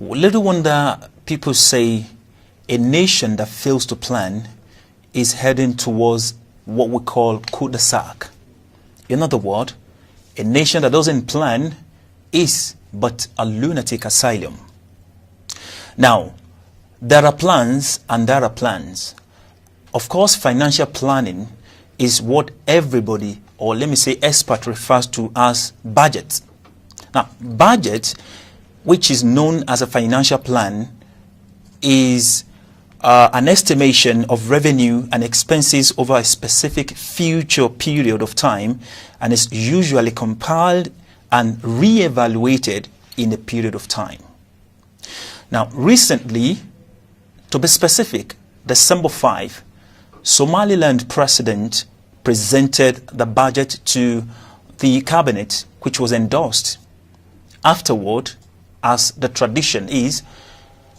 Little wonder people say a nation that fails to plan is heading towards what we call cul-de-sac. In other words, a nation that doesn't plan is but a lunatic asylum. Now, there are plans and there are plans. Of course, financial planning is what everybody, or let me say expert, refers to as budget. Now, budget, which is known as a financial plan, is an estimation of revenue and expenses over a specific future period of time, and is usually compiled and re-evaluated in a period of time. Now, recently, to be specific, December 5, Somaliland President presented the budget to the cabinet, which was endorsed. Afterward, as the tradition is,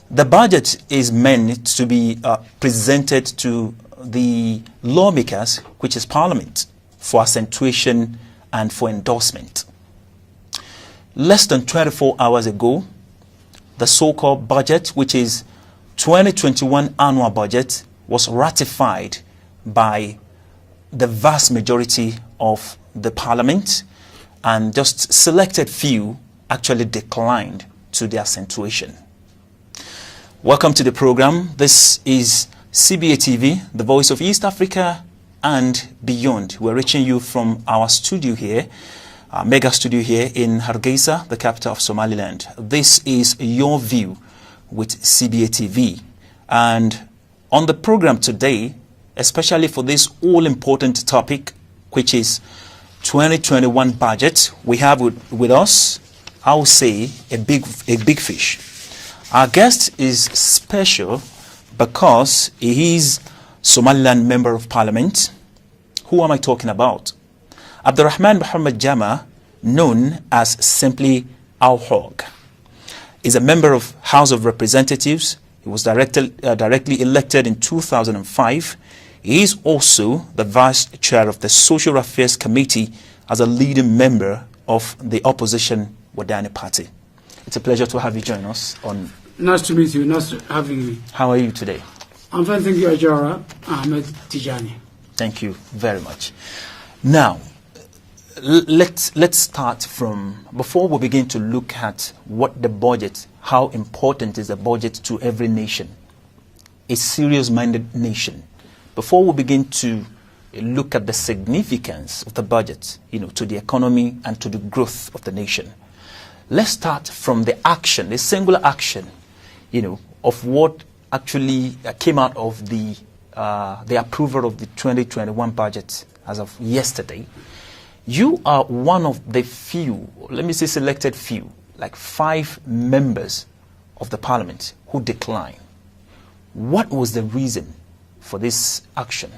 the budget is meant to be presented to the lawmakers, which is Parliament, for accentuation and for endorsement. Less than 24 hours ago, the so-called budget, which is 2021 annual budget, was ratified by the vast majority of the Parliament, and just selected few actually declined to the accentuation. Welcome to the program. This is CBAtv, the voice of East Africa and beyond. We're reaching you from our studio here, our mega studio here in Hargeisa, the capital of Somaliland. This is Your View with CBAtv. And on the program today, especially for this all-important topic, which is 2021 budget, we have with us, I would say, a big fish. Our guest is special because he is Somaliland Member of Parliament. Who am I talking about? Abdurrahman Muhammad Jama, known as simply Al-Hog, is a member of House of Representatives. He was directly elected in 2005. He is also the Vice Chair of the Social Affairs Committee as a leading member of the opposition Wadani Party. It's a pleasure to have you join us on. Nice to meet you. Nice to having me. How are you today? I'm fine, thank you, Ajara Ahmed Tijani. Thank you very much. Now, let's start from, before we begin to look at what the budget, how important is the budget to every nation, a serious-minded nation. Before we begin to look at the significance of the budget, to the economy and to the growth of the nation, let's start from the action, the singular action, of what actually came out of the approval of the 2021 budget as of yesterday. You are one of the few, let me say selected few, like 5 members of the Parliament who declined. What was the reason for this action?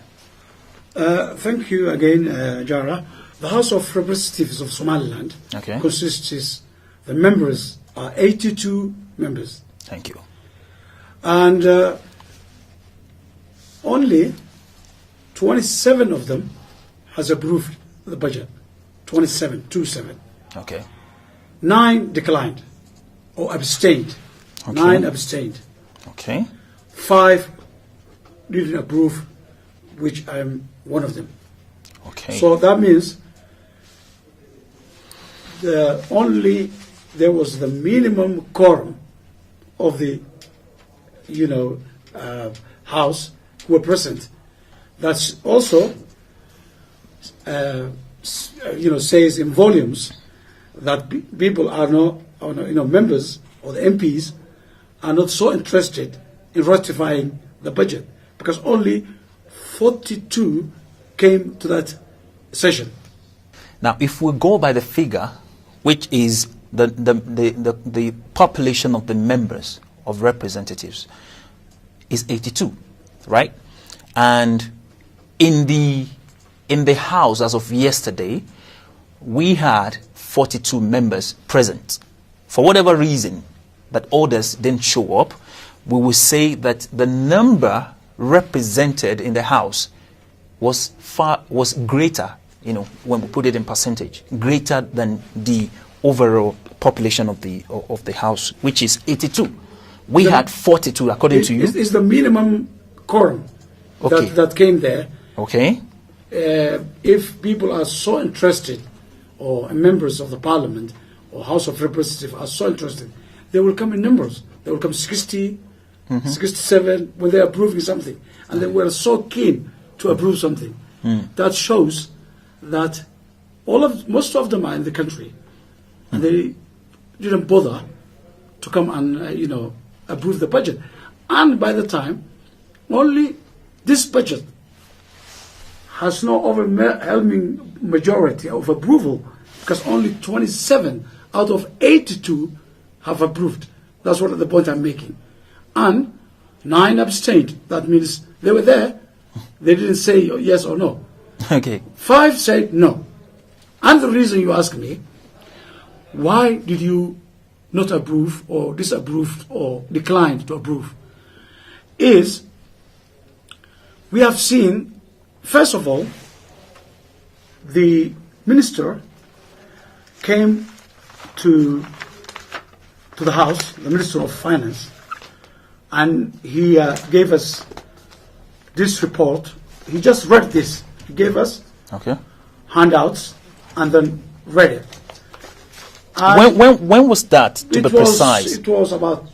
Thank you again, Jara. The House of Representatives of Somaliland consists, the members are 82 members. Thank you. And only 27 of them has approved the budget. 27. Okay. 9 declined or abstained. Okay. 9 abstained. Okay. 5 didn't approve, which I am one of them. Okay. So that means there was the minimum quorum of the House who were present. That's also says in volumes that people are not, members or the MPs are not so interested in ratifying the budget, because only 42 came to that session. Now, if we go by the figure, which is the population of the members of representatives, is 82, right? And in the House as of yesterday, we had 42 members present. For whatever reason that others didn't show up, we will say that the number represented in the House was greater, when we put it in percentage, greater than the overall population of the House, which is 82. We had 42, according to you. It's the minimum quorum that came there. Okay. If people are so interested, or members of the Parliament or House of Representatives are so interested, they will come in numbers. They will come 60, 67 when they're approving something. And they were so keen to approve something. That shows that most of them are in the country. And they didn't bother to come and, approve the budget. And by the time, only this budget has no overwhelming majority of approval, because only 27 out of 82 have approved. That's what the point I'm making. And 9 abstained. That means they were there. They didn't say yes or no. Okay. 5 said no. And the reason you ask me, why did you not approve or disapprove or declined to approve, is we have seen, first of all, the minister came to the House, the Minister of Finance, and he gave us this report. He just read this. He gave us handouts and then read it. When was that, to be precise? It was about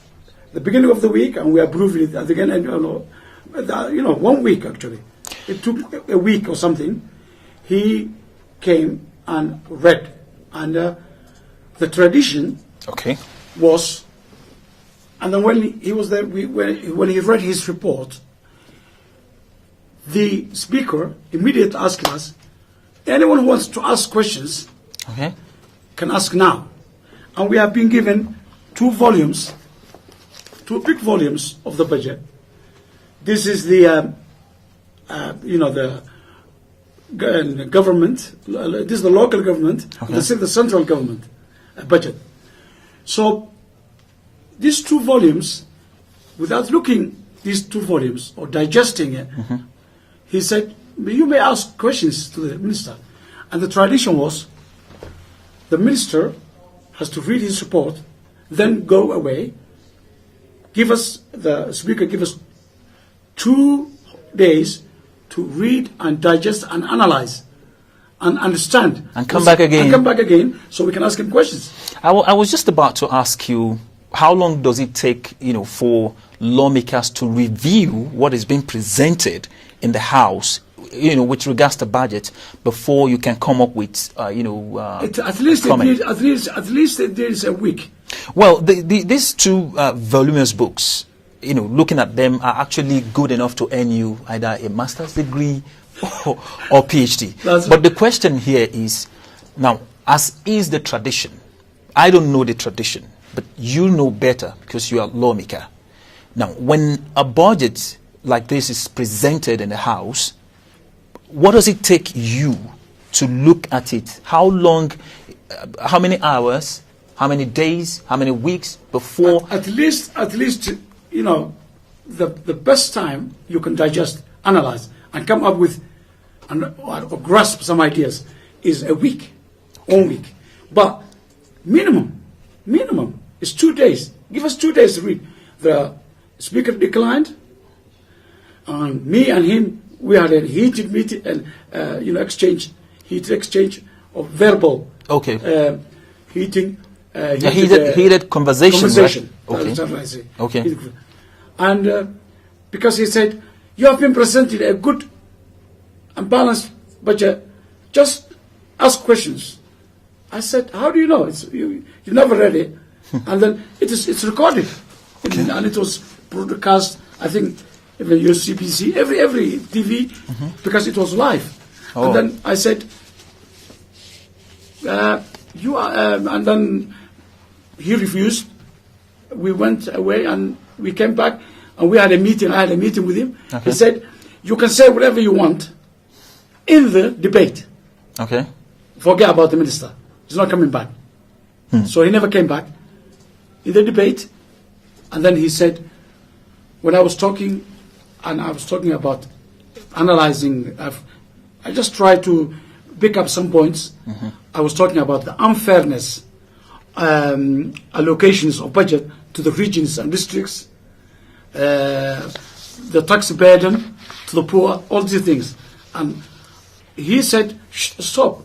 the beginning of the week, and we approved it at the beginning, 1 week actually. It took a week or something. He came and read. And the tradition was, and then when he was there, when he read his report, the speaker immediately asked us, anyone who wants to ask questions can ask now. And we have been given 2 volumes, 2 big volumes of the budget. This is the, the government, this is the local government, this is the central government budget. So these 2 volumes, without looking these 2 volumes or digesting it, he said, you may ask questions to the minister. And the tradition was, the minister has to read his report, then go away, the speaker give us 2 days to read and digest and analyze and understand. And come back again. And come back again so we can ask him questions. I was just about to ask you, how long does it take, for lawmakers to review what is being presented in the House, with regards to budget, before you can come up with, at least there is a week. Well, these 2 voluminous books, looking at them, are actually good enough to earn you either a master's degree or PhD. But the question here is, now, as is the tradition, I don't know the tradition, but you know better because you are a lawmaker. Now, when a budget like this is presented in the House, what does it take you to look at it? How long, how many hours, how many days, how many weeks before? At least, the best time you can digest, analyze, and come up with, or grasp some ideas is a week, 1 week. But minimum is 2 days. Give us 2 days to read. The speaker declined, and me and him, we had a heated meeting and exchange of verbal heated conversation. Right? That's what I say. And because he said, you have been presented a good and balanced budget, just ask questions. I said, how do you know? You never read it. And then it's recorded. And it was broadcast, I think, even your CBC, every TV, because it was live. And then I said, and then he refused. We went away and we came back and we had a meeting. I had a meeting with him. He said, you can say whatever you want in the debate. Forget about the minister. He's not coming back. So he never came back in the debate. And then he said, when I was talking, and I was talking about analyzing, I just tried to pick up some points. I was talking about the unfairness allocations of budget to the regions and districts, the tax burden to the poor, all these things. And he said, stop,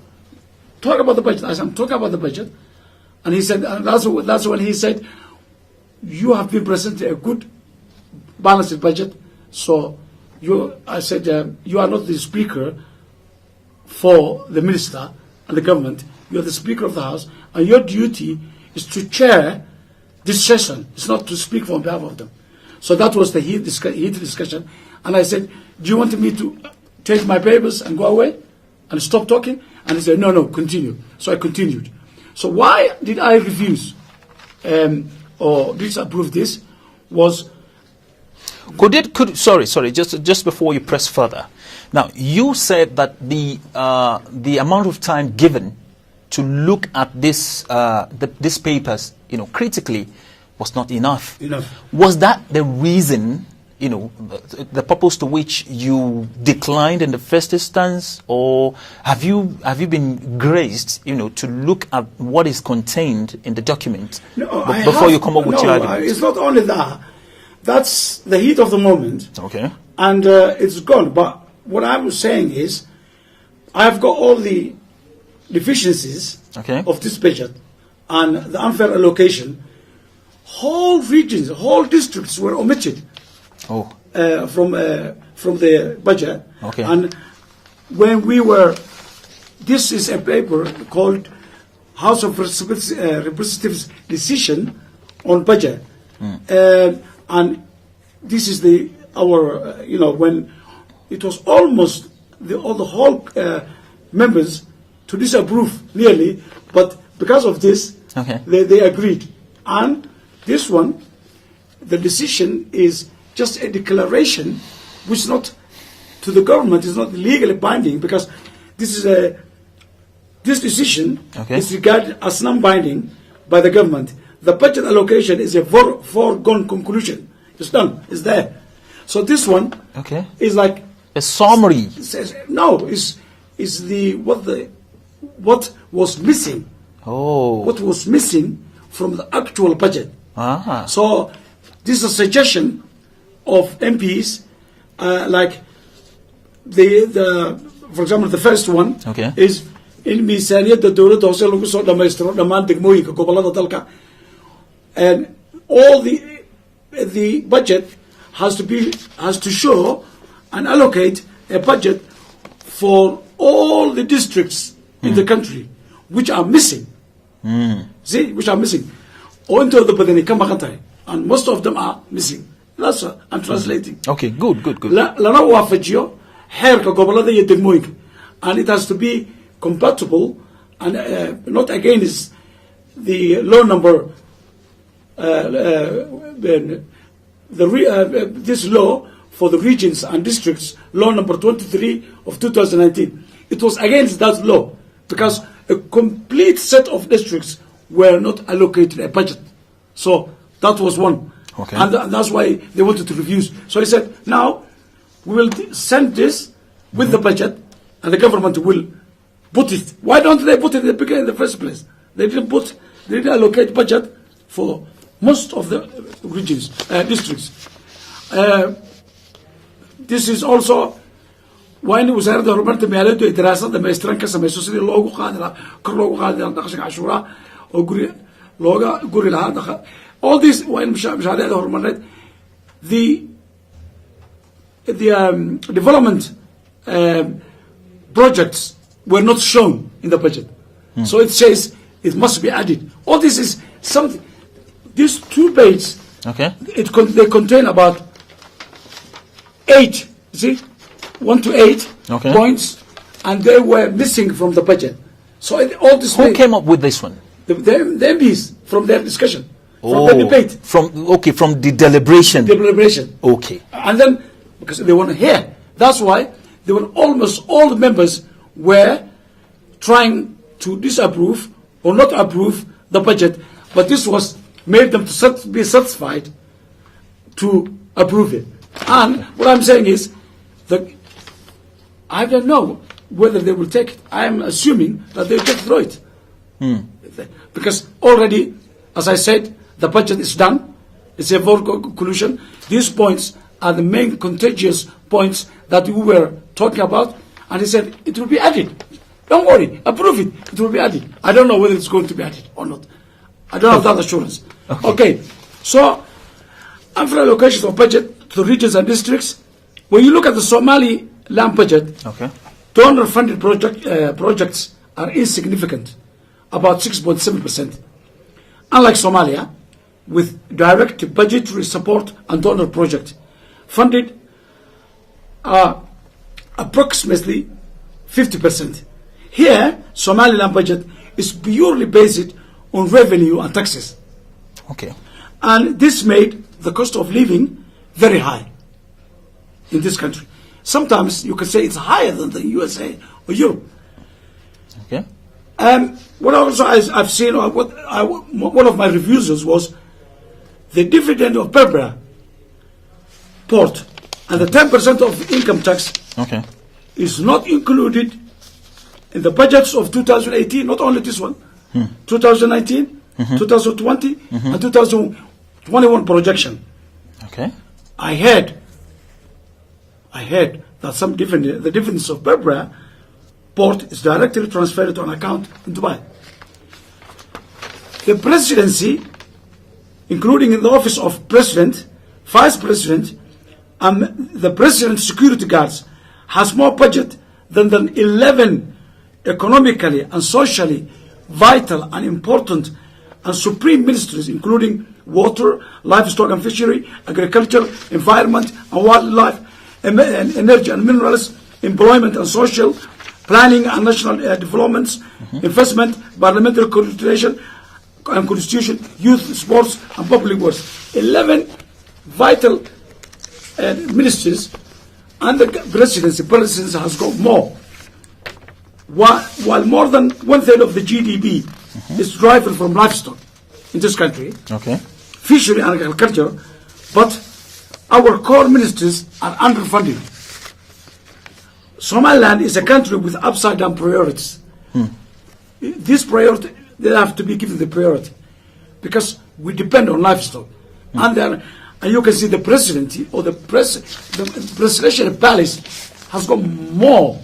talk about the budget. I said, I'm talking about the budget. And he said, and that's when he said, you have been presenting a good balanced budget. So I said, you are not the speaker for the minister and the government. You are the speaker of the house, and your duty is to chair this session. It's not to speak on behalf of them. So that was the heated discussion. And I said, do you want me to take my papers and go away and stop talking? And he said, no, continue. So I continued. So why did I refuse or disapprove this was... Sorry, just before you press further. Now, you said that the amount of time given to look at these papers, critically, was not enough. Was that the reason, the purpose to which you declined in the first instance, or have you been graced, to look at what is contained in the document before you come up with your argument? It's not only that. That's the heat of the moment. Okay. And it's gone. But what I'm saying is, I've got all the deficiencies of this budget and the unfair allocation. Whole regions, whole districts were omitted from the budget. Okay. And when this is a paper called House of Representatives Decision on Budget. And this is when it was almost the whole members to disapprove nearly, but because of this, they agreed. And this one, the decision is just a declaration, which is not to the government, is not legally binding, because this decision is regarded as non-binding by the government. The budget allocation is a foregone conclusion. It's done. It's there. So this one is like a summary. No, is what was missing. What was missing from the actual budget. So this is a suggestion of MPs, like for example, the first one is in miisaaniyadda dowladda hoose lagu soo dhamaystiro dhammaan degmooyinka gobolada dalka, and all the budget has to show and allocate a budget for all the districts in the country which are missing. See, which are missing. And most of them are missing. That's what I'm translating. Okay, good. Lana waafajiyo heerka gobolada iyo degmooyinka, and it has to be compatible and not against the law number. This law for the regions and districts, law number 23 of 2019. It was against that law because a complete set of districts were not allocated a budget. So that was one. And that's why they wanted to refuse. So he said, now we will send this with the budget and the government will put it. Why don't they put it in the first place? They didn't allocate budget for most of the regions, districts. This is also why wasaaradda horumarinta maaliyaddu ay daraasad dhamaystiran ka samayso sidii loogu qaadi lahaa kor loogu qaadi lahaa dhaqashada cashuuraha oo looga guri lahaa all these waa in mashaariicda horumarineed the development projects were not shown in the budget. So it says it must be added. All this is something. These 2 pages, they contain about 8, 1 to 8 points, and they were missing from the budget. So all this. Who came up with this one? The MPs from their discussion, from the debate. From the deliberation. Okay. And then because they want to hear, that's why they were almost all the members were trying to disapprove or not approve the budget, but this was made them to be satisfied to approve it. And what I'm saying is that I don't know whether they will take it. I'm assuming that they'll just throw it. because already, as I said, the budget is done. It's a vote conclusion. These points are the main contagious points that we were talking about, and he said it will be added. Don't worry, approve it. It will be added. I don't know whether it's going to be added or not. I don't have that assurance. Okay. So, after allocation of budget to regions and districts, when you look at the Somali land budget, donor-funded projects are insignificant, about 6.7%. Unlike Somalia, with direct budgetary support and donor projects, funded approximately 50%. Here, Somaliland budget is purely based on revenue and taxes. Okay. And this made the cost of living very high in this country. Sometimes you can say it's higher than the USA or Europe. Okay. What also I've seen, one of my reviews was the dividend of Berbera port and the 10% of income tax is not included in the budgets of 2018, not only this one, 2019, 2020, and 2021 projection. Okay. I heard that the dividends of Berbera port is directly transferred to an account in Dubai. The presidency, including in the office of president, vice president, and the president's security guards, has more budget than the 11 economically and socially vital and important and supreme ministries, including water, livestock and fishery, agriculture, environment and wildlife, energy and minerals, employment and social, planning and national developments, investment, parliamentary coordination and constitution, youth, sports and public works. 11 vital ministries, and the presidency has got more. While more than 1/3 of the GDP is derived from livestock in this country, fishery and agriculture, but our core ministries are underfunded. Somaliland is a country with upside down priorities. This priority, they have to be given the priority because we depend on livestock. And you can see the presidency or the presidential palace has got more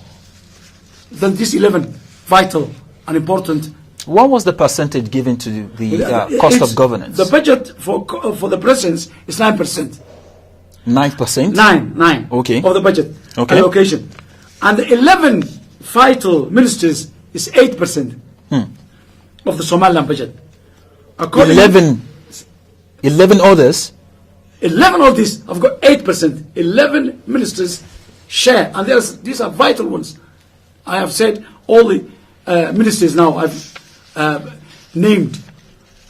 than these 11 vital and important. What was the percentage given to the cost of governance? The budget for the presidents is 9%. 9%? 9. Okay. Of the budget allocation. And the 11 vital ministries is 8% of the Somaliland budget. 11 others? 11 of these have got 8%. 11 ministers share. And these are vital ones. I have said all the ministries now I've named,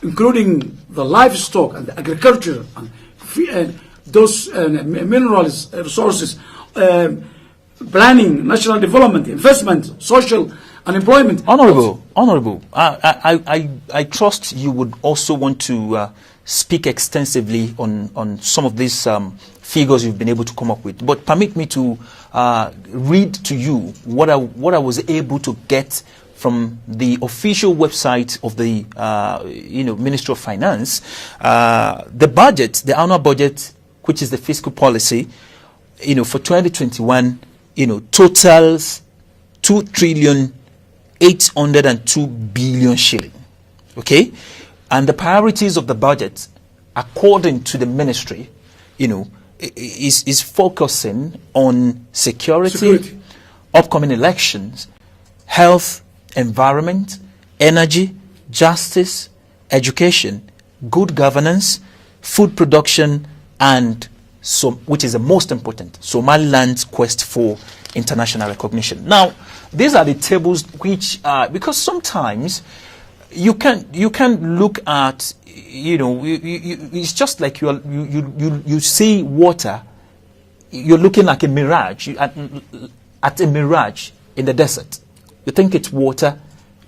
including the livestock and the agriculture and those minerals resources, planning, national development, investment, social and employment. Honorable, I trust you would also want to speak extensively on some of these figures you've been able to come up with. But permit me to read to you what I was able to get from the official website of the Ministry of Finance. The budget, the annual budget, which is the fiscal policy, for 2021, totals 2,802 billion shilling. Okay, and the priorities of the budget, according to the ministry, is focusing on security, upcoming elections, health, environment, energy, justice, education, good governance, food production, and which is the most important, Somaliland's quest for international recognition. Now, these are the tables which, because sometimes you can look at, it's just like you see water, you're looking like a mirage, at a mirage in the desert. You think it's water,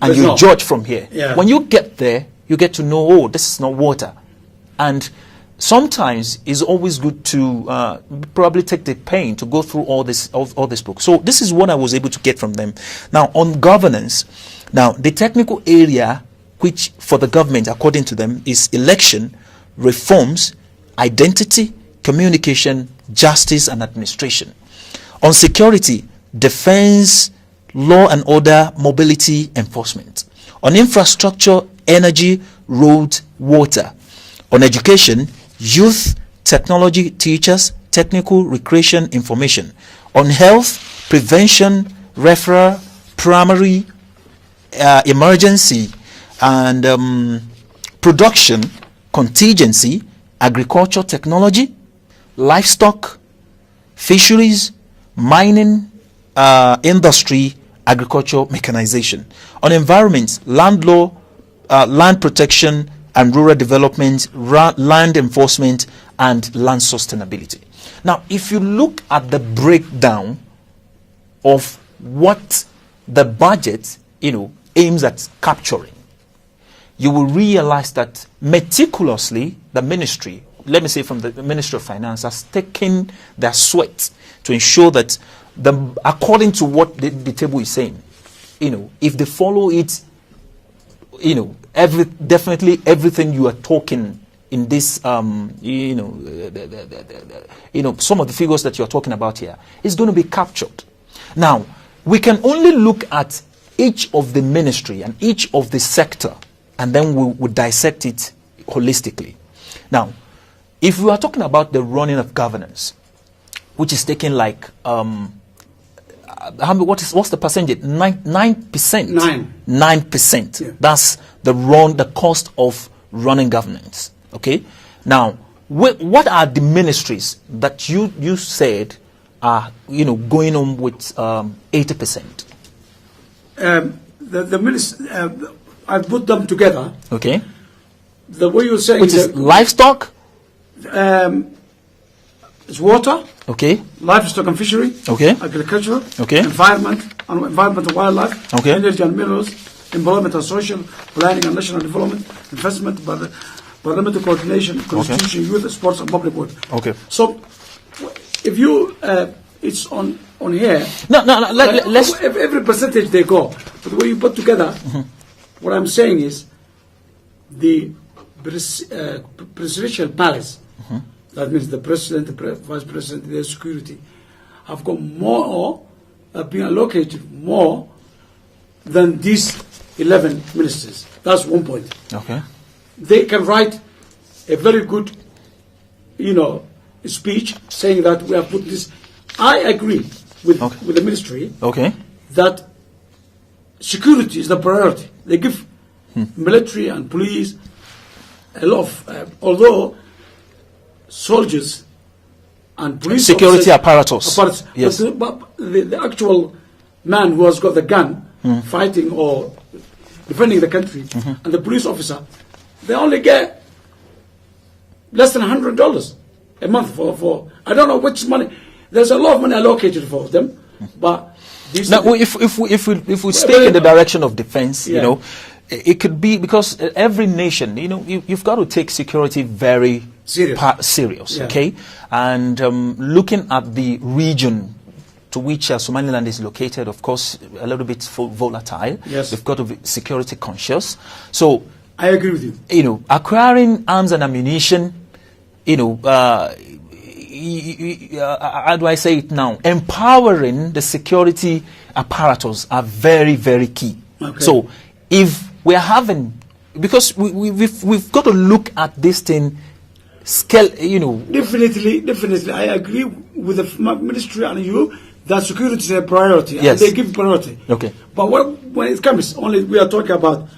and you judge from here. Yeah. When you get there, you get to know, oh, this is not water. And sometimes it's always good to probably take the pain to go through all this book. So this is what I was able to get from them. Now, on governance, now the technical area which for the government, according to them, is election, reforms, identity, communication, justice, and administration. On security, defense, law and order, mobility, enforcement. On infrastructure, energy, roads, water. On education, youth, technology, teachers, technical, recreation, information. On health, prevention, referral, primary, emergency, and production, contingency, agriculture, technology, livestock, fisheries, mining, industry, agriculture, mechanization. On environment, land law, land protection and rural development, land enforcement, and land sustainability. Now, if you look at the breakdown of what the budget, aims at capturing, you will realize that meticulously the ministry, let me say from the Ministry of Finance, has taken their sweat to ensure that according to what the table is saying, if they follow it, definitely everything you are talking in this, some of the figures that you're talking about here is going to be captured. Now, we can only look at each of the ministry and each of the sector, and then we'll dissect it holistically. Now, if we are talking about the running of governance, which is taking like, what's the percentage? 9%. 9%. Yeah. That's the cost of running governance. Okay. Now, what are the ministries that you said are going on with 80%? The ministry, I put them together. Okay. The way you're saying, which is livestock. It's water. Okay. Livestock and fishery. Okay. Agriculture. Okay. Environment and wildlife. Okay. Energy and minerals. Employment and social planning and national development. Investment, parliamentary coordination, constitution, youth, sports, and public work. Okay. So, if you, it's on here. No. Let's. Every percentage they go, but when you put together, what I'm saying is, the presidential palace. That means the president, the vice president, the security, have got more, have been allocated more than these 11 ministers. That's one point. Okay. They can write a very good, speech saying that we have put this. I agree with the ministry. Okay. That security is the priority. They give military and police a lot of, although soldiers and police security apparatus. Yes. But the actual man who has got the gun fighting or defending the country and the police officer, they only get less than $100 a month for I don't know which money. There's a lot of money allocated for them, but these now if we stay in the direction of defense, it could be because every nation, you've got to take security very serious, yeah. Okay? And looking at the region to which Somaliland is located, of course, a little bit volatile. Yes. We've got to be security conscious. So, I agree with you. Acquiring arms and ammunition, how do I say it now? Empowering the security apparatus are very, very key. Okay. So, if we're having, because we've got to look at this thing scale, Definitely, I agree with the ministry and you that security is a priority. Yes. And they give priority. Okay. But when it comes, we are talking about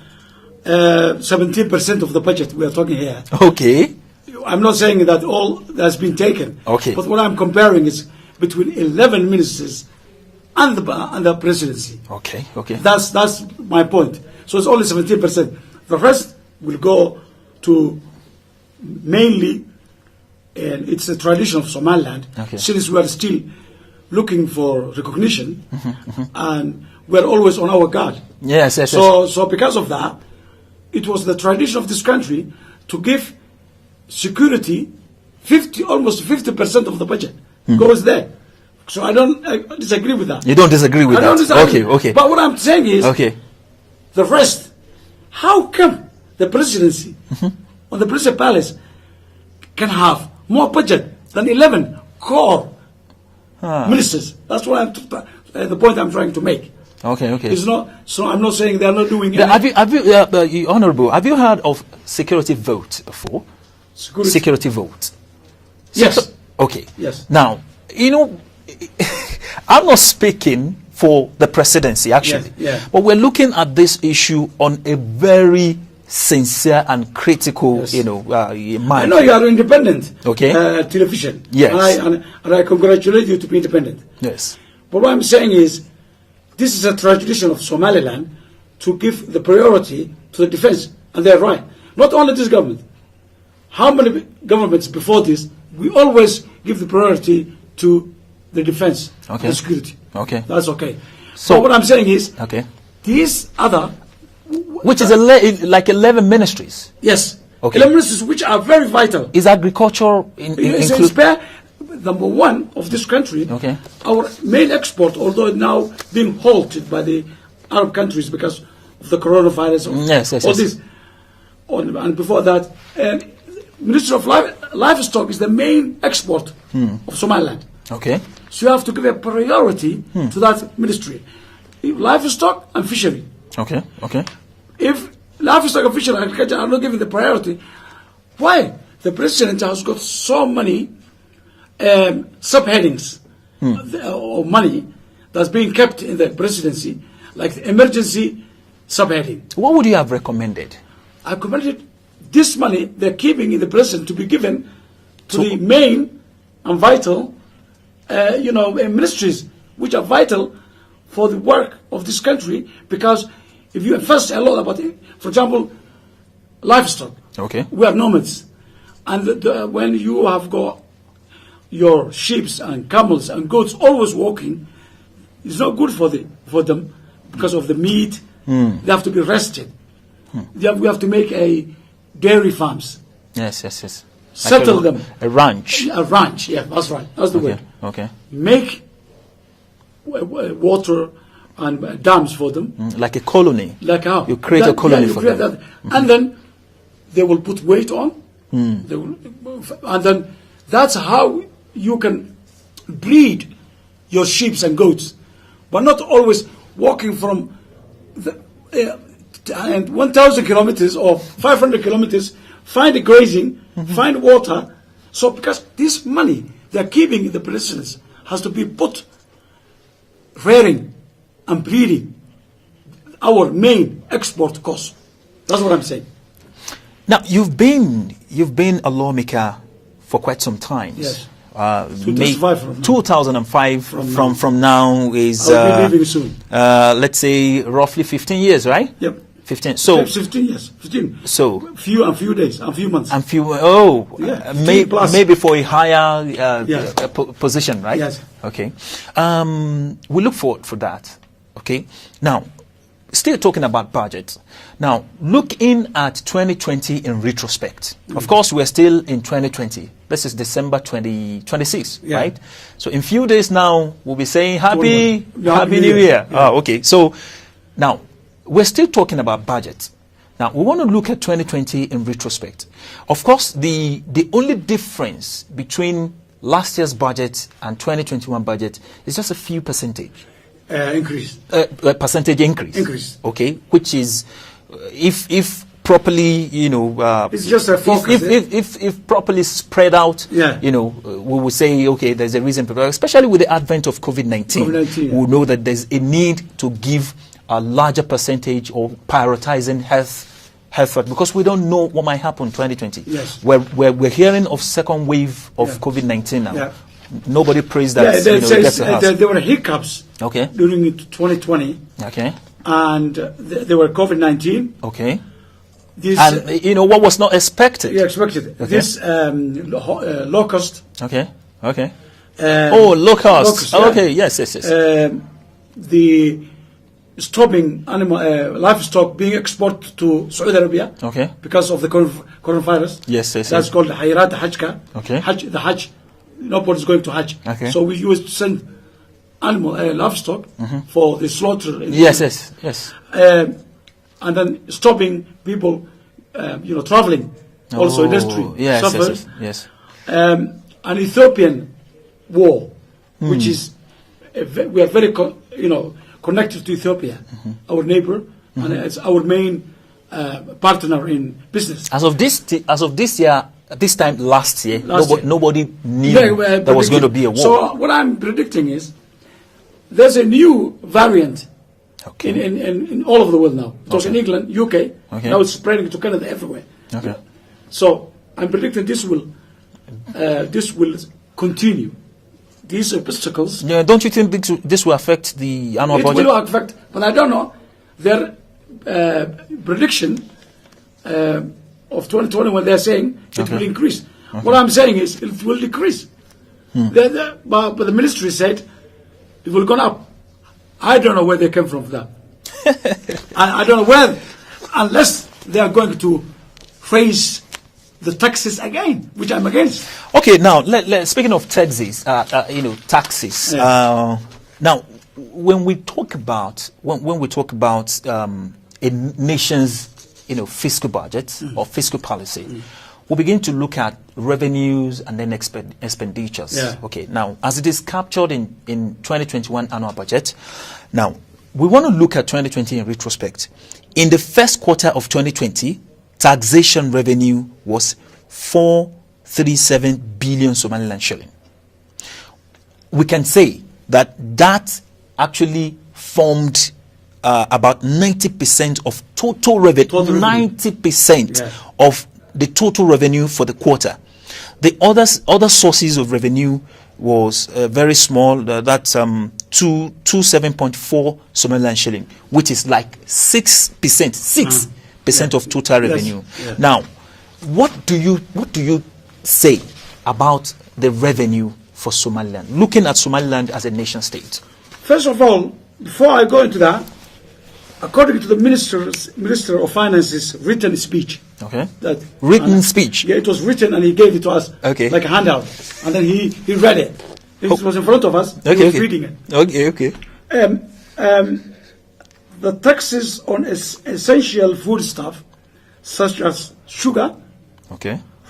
17% of the budget we are talking here. Okay. I'm not saying that all that's been taken. Okay. But what I'm comparing is between 11 ministers and the presidency. Okay. That's my point. So it's only 17%. The rest will go to mainly, and it's a tradition of Somaliland, since we are still looking for recognition, and we're always on our guard. Yes. So because of that, it was the tradition of this country to give security almost 50% of the budget goes there. So I disagree with that. You don't disagree with that? I don't disagree. Okay. But what I'm saying is, the rest How come the presidency or the presidential palace can have more budget than 11 core ministers? That's what the point I'm trying to make. Okay. It's not. So I'm not saying they are not doing Yeah, anything. have you, Honourable, have you heard of security vote before? Security vote. Yes. Okay. Yes. Now, I'm not speaking for the presidency, actually. Yes, yeah. But we're looking at this issue on a very sincere and critical, Yes. mind. I know you are independent. Okay. Television. Yes. And I congratulate you to be independent. Yes. But what I'm saying is, this is a tradition of Somaliland to give the priority to the defense, and they're right. Not only this government. How many governments before this, we always give the priority to the defense, Okay. the security. Okay. That's okay. So So what I'm saying is, Okay. these other, Which is like 11 ministries. yes, Okay. elements which are very vital. Is agriculture It's include? spare, number one of this country. Okay. Our main export, although now being halted by the Arab countries because of the coronavirus, Yes, all yes. this, and before that, Ministry of Livestock is the main export of Somaliland. Okay. So you have to give a priority to that ministry, livestock and fishery. Okay. If livestock and fishery and agriculture are not given the priority, why? The president has got so many subheadings of money that's being kept in the presidency, like the emergency subheading. What would you have recommended? I recommended this money they're keeping in the president to be given to the main and vital, ministries which are vital for the work of this country. Because if you invest a lot about it, for example, livestock, Okay. we have nomads, and when you have got your sheep and camels and goats always walking, it's not good for them because of the meat. They have to be rested. We have to make dairy farms. Yes. Settle them. A ranch. A ranch, yeah, that's right. That's the word. Okay. Make water and dams for them. Like a colony. Like how? You create a colony for them. That. And then they will put weight on. They will, and then that's how you can breed your sheep and goats. But not always walking from 1,000 kilometers or 500 kilometers, find a grazing, find water. So because this money they're keeping in the presidency has to be put rearing and breeding our main export cost. That's what I'm saying. Now you've been a lawmaker for quite some time. Yes. 2005 from now is I'll be leaving soon. Let's say roughly 15 years, right? Yep. 15. So 15 years. 15. So few days, a few months. and few Yeah, 15 plus. maybe for a higher Yes. position, right? Yes. Okay. We look forward for that. Okay. Now, still talking about budget. Now, looking at 2020 in retrospect. Of course, we're still in 2020. This is December 2026, Yeah. right? So in few days now, we'll be saying Happy Happy New New Year. Year. Yeah. Okay. So now, we're still talking about budget. Now, we want to look at 2020 in retrospect. Of course, the only difference between last year's budget and 2021 budget is just a few percentage. Increase. Percentage increase. Increase. Okay, which is if properly, It's just a focus. if properly spread out, Yeah. we will say, okay, there's a reason, especially with the advent of COVID-19, COVID-19, we know that there's a need to give a larger percentage or prioritizing health because we don't know what might happen in 2020. Yes. We're hearing of second wave of Yeah. COVID-19 now. Yeah. Nobody prays that. Yeah, it gets to us. there were hiccups Okay. during 2020, Okay. and there were COVID-19. Okay. This, And what was not expected. you expected Okay. this locust. Okay. Okay. Locust, locust. yeah. Okay. Yes. The stopping livestock being exported to Saudi Arabia. Okay. Because of the coronavirus. Yes. That's called Hayrat Hajka. Okay. The Hajj. Nobody's going to Hajj. Okay. So we used to send livestock for the slaughter. Yes. And and then stopping people, traveling. Also, industry suffers. Yes. An Ethiopian war, which is we are very connected to Ethiopia, our neighbor, and it's our main partner in business. As of this year, this time last year, nobody knew there was going to be a war. So what I'm predicting is there's a new variant in all over the world now. It was in England, UK. Now it's spreading to Canada, everywhere. Okay. So I'm predicting this will continue. These obstacles. Yeah, don't you think this will affect the annual budget? It will affect, but I don't know. Their prediction of 2020, when they're saying it will increase. What I'm saying is it will decrease. But the ministry said it will go up. I don't know where they came from for that. I don't know where, unless they are going to raise the taxes again, which I'm against. Okay, now speaking of taxes, taxes. Yeah. Now, when we talk about a nation's fiscal budget or fiscal policy, we begin to look at revenues and then expenditures. Yeah. Okay, now as it is captured in 2021 annual budget, now we want to look at 2020 in retrospect. In the first quarter of 2020, taxation revenue was 437 billion Somaliland shilling. We can say that actually formed about 90% of total revenue. 90% of the total revenue for the quarter. The other sources of revenue was very small. That's 27.4 Somaliland shilling, which is like 6% of total revenue. Yes. Now, what do you say about the revenue for Somaliland, looking at Somaliland as a nation state? First of all, before I go into that, according to the Minister of Finance's written speech. Okay. Speech. Yeah, it was written and he gave it to us like a handout. And then he read it. It was in front of us. He was reading it. Okay. The taxes on essential foodstuff, such as sugar,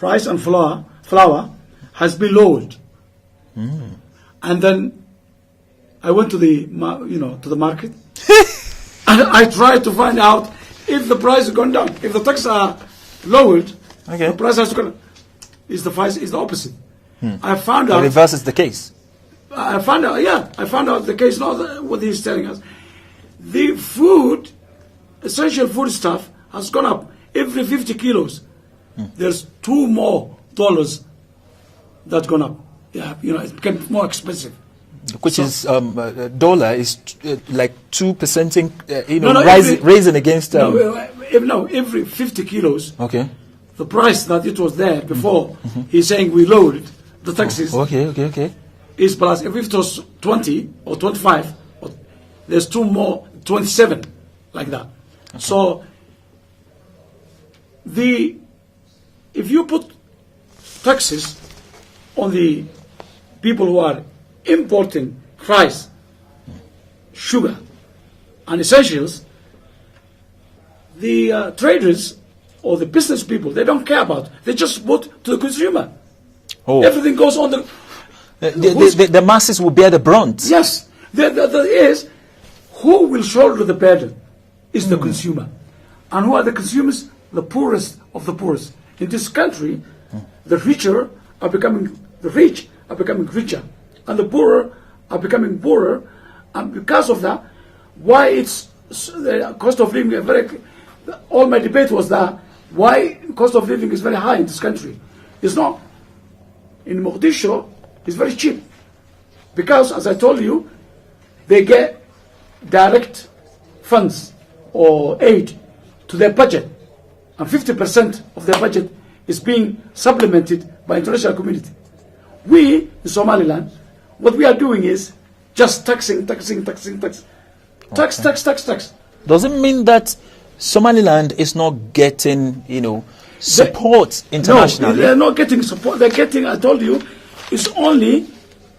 rice and flour, has been lowered. And then I went to the market, and I tried to find out if the price has gone down. If the taxes are lowered, the price has gone. Is the opposite. I found out. The reverse is the case. I found out the case. Not what he's telling us. The essential food stuff has gone up every 50 kilos. There's $2 more that's gone up. Yeah, it became more expensive. Which is dollar is like 2%, raising against. Every 50 kilos. Okay. The price that it was there before, he's saying we lowered the taxes. Okay. Is plus if it was 20 or 25, there's 2 more, 27, like that. Okay. So if you put taxes on the people who are importing rice, sugar, and essentials, the traders or the business people, they don't care about. They just put to the consumer. Everything goes on the masses will bear the brunt. Yes. Who will shoulder the burden is the consumer. And who are the consumers? The poorest of the poorest. In this country, the rich are becoming richer, and the poorer are becoming poorer. And because of that, why the cost of living all my debate was that why cost of living is very high in this country. It's not. In Mogadishu, it's very cheap. Because, as I told you, they get direct funds or aid to their budget. And 50% of their budget is being supplemented by international community. We, in Somaliland, what we are doing is just taxing. Tax. Does it mean that Somaliland is not getting, support internationally? No, they're not getting support. They're getting, I told you, it's only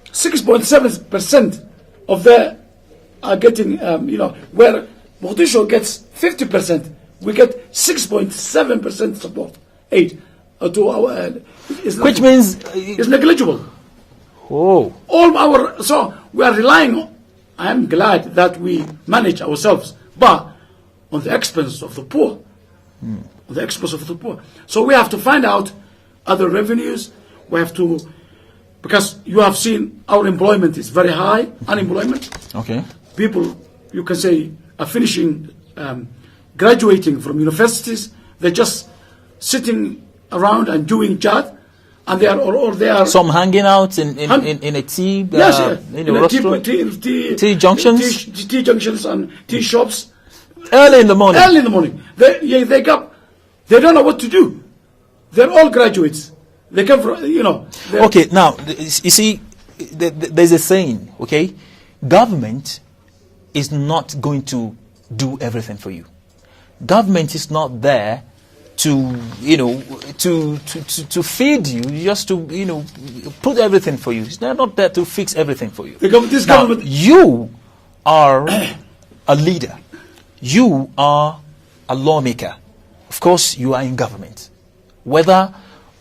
6.7% of their are getting, where Mogadishu gets 50%, we get 6.7% support aid to our. Which means it's negligible. Oh, So we are relying on. I am glad that we manage ourselves, but on the expense of the poor. On the expense of the poor. So we have to find out other revenues. We have to, because you have seen our employment is very high, unemployment. okay. People, you can say, are finishing, graduating from universities. They're just sitting around and doing chat, and they are, or they are. Some hanging out in a tea, Yes, tea junctions, tea junctions and tea shops. early in the morning. Early in the morning, they don't know what to do. They're all graduates. They come from, Okay, now you see, there's a saying. Okay, government is not going to do everything for you. Government is not there to feed you, just to put everything for you. They're not there to fix everything for you. Government, you are a leader. You are a lawmaker. Of course, you are in government, whether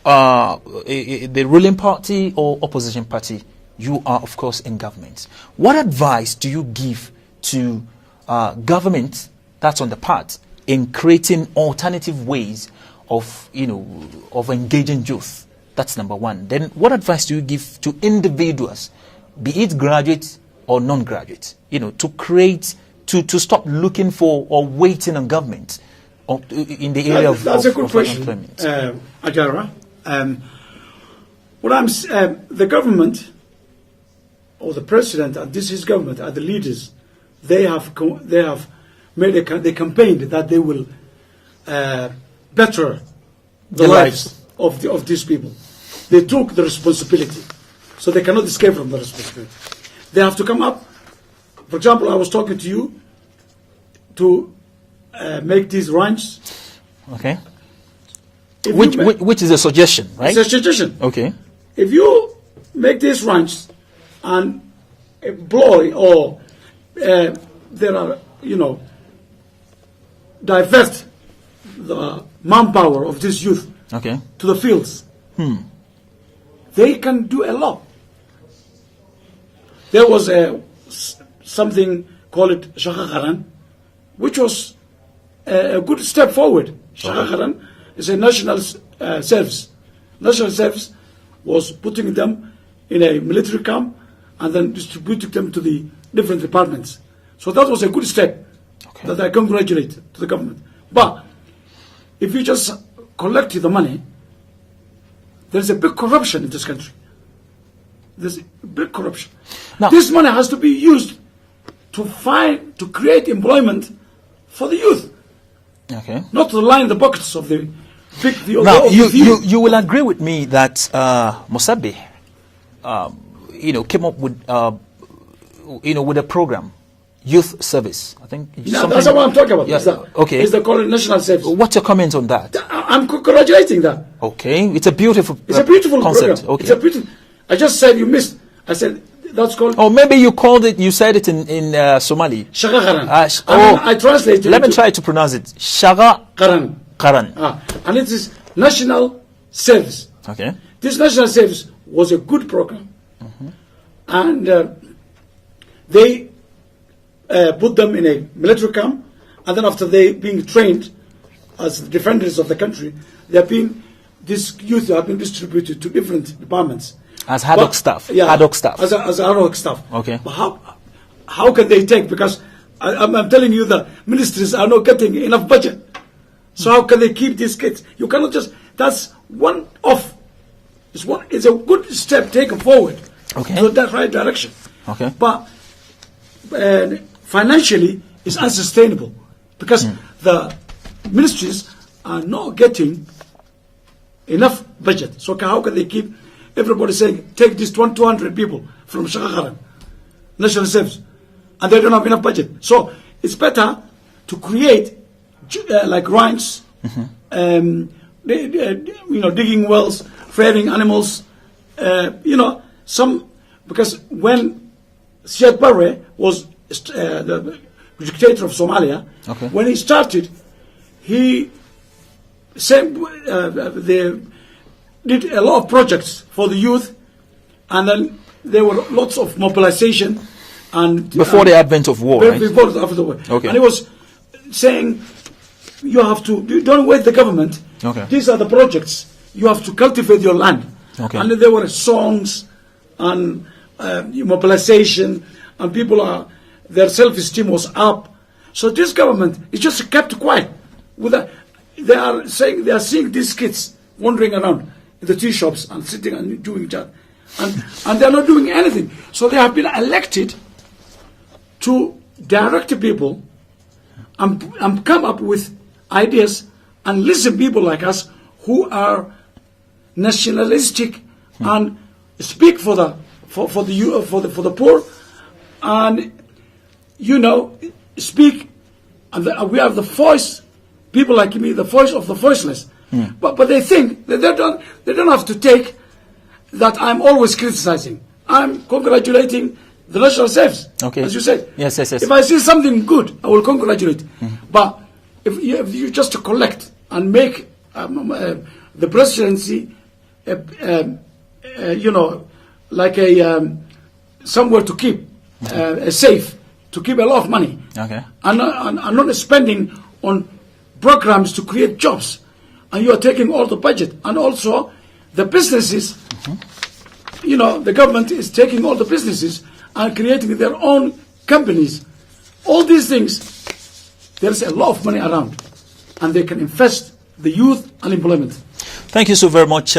the ruling party or opposition party. You are, of course, in government. What advice do you give to government that's on the path in creating alternative ways of engaging youth? That's number one. Then what advice do you give to individuals, be it graduates or non-graduates, to create, to stop looking for or waiting on government in the area of that's a good question, employment? Ajara. The government or the president and this is government are the leaders. They have they campaigned that they will better the lives of these people. They took the responsibility, so they cannot escape from the responsibility. They have to come up. For example, I was talking to you to make these ranches. Okay. Which is a suggestion, right? It's a suggestion. Okay. If you make these ranches and employ or there are, divert the manpower of this youth to the fields, they can do a lot. There was something called Shaqaqaran, which was a good step forward. Shaqaqaran is a national service. National service was putting them in a military camp and then distributing them to the different departments. So that was a good step that I congratulate to the government. But if you just collect the money, there's a big corruption in this country. There's big corruption. Now, this money has to be used to create employment for the youth. Okay. Not to line the pockets of the big. Now, you will agree with me that Musabe, came up with with a program, youth service. I think. That's what I'm talking about. Yeah, It's the called national service. What's your comment on that? I'm congratulating that. Okay, it's a beautiful. It's a beautiful concept. program. Okay. It's a beautiful. I just said you missed. I said that's called. Oh, maybe you called it. You said it in Somali. Shaqaqaran. I translated. Let me try to pronounce it. Shaqaqaran. And it is national service. Okay. This national service was a good program, and they put them in a military camp, and then after they being trained as defenders of the country, these youth have been distributed to different departments. As ad hoc staff. Yeah, ad hoc staff. As ad hoc staff. Okay. But how can they take? Because I'm telling you, the ministries are not getting enough budget. So how can they keep these kids? You cannot just. That's one off. It's a good step taken forward. Okay. To that right direction. Okay. But financially, it's unsustainable because the ministries are not getting enough budget. So how can they keep everybody saying, take these 200 people from Shaqaqaran, national service, and they don't have enough budget. So it's better to create like ranches, digging wells, fairing animals, because when Siad Barre was the dictator of Somalia, when he started, he they did a lot of projects for the youth, and then there were lots of mobilization. And before the advent of war, right? Before after the war. Okay. And he was saying, you don't wait the government. Okay. These are the projects. You have to cultivate your land. Okay. And there were songs and mobilization, and their self-esteem was up. So this government is just kept quiet. They are seeing these kids wandering around in the tea shops and sitting and doing that, and they are not doing anything. So they have been elected to direct people and come up with ideas and listen people like us who are nationalistic and speak for the poor, and speak, and we are the voice. People like me, the voice of the voiceless. But they think that they don't have to take that I'm always criticizing. I'm congratulating the national service, as you said. Yes. If I see something good, I will congratulate. But if you just collect and make the presidency, like somewhere to keep a safe, to keep a lot of money, and not spending on programs to create jobs, and you are taking all the budget, and also the businesses. The government is taking all the businesses and creating their own companies. All these things, there's a lot of money around, and they can invest the youth unemployment. Thank you so very much.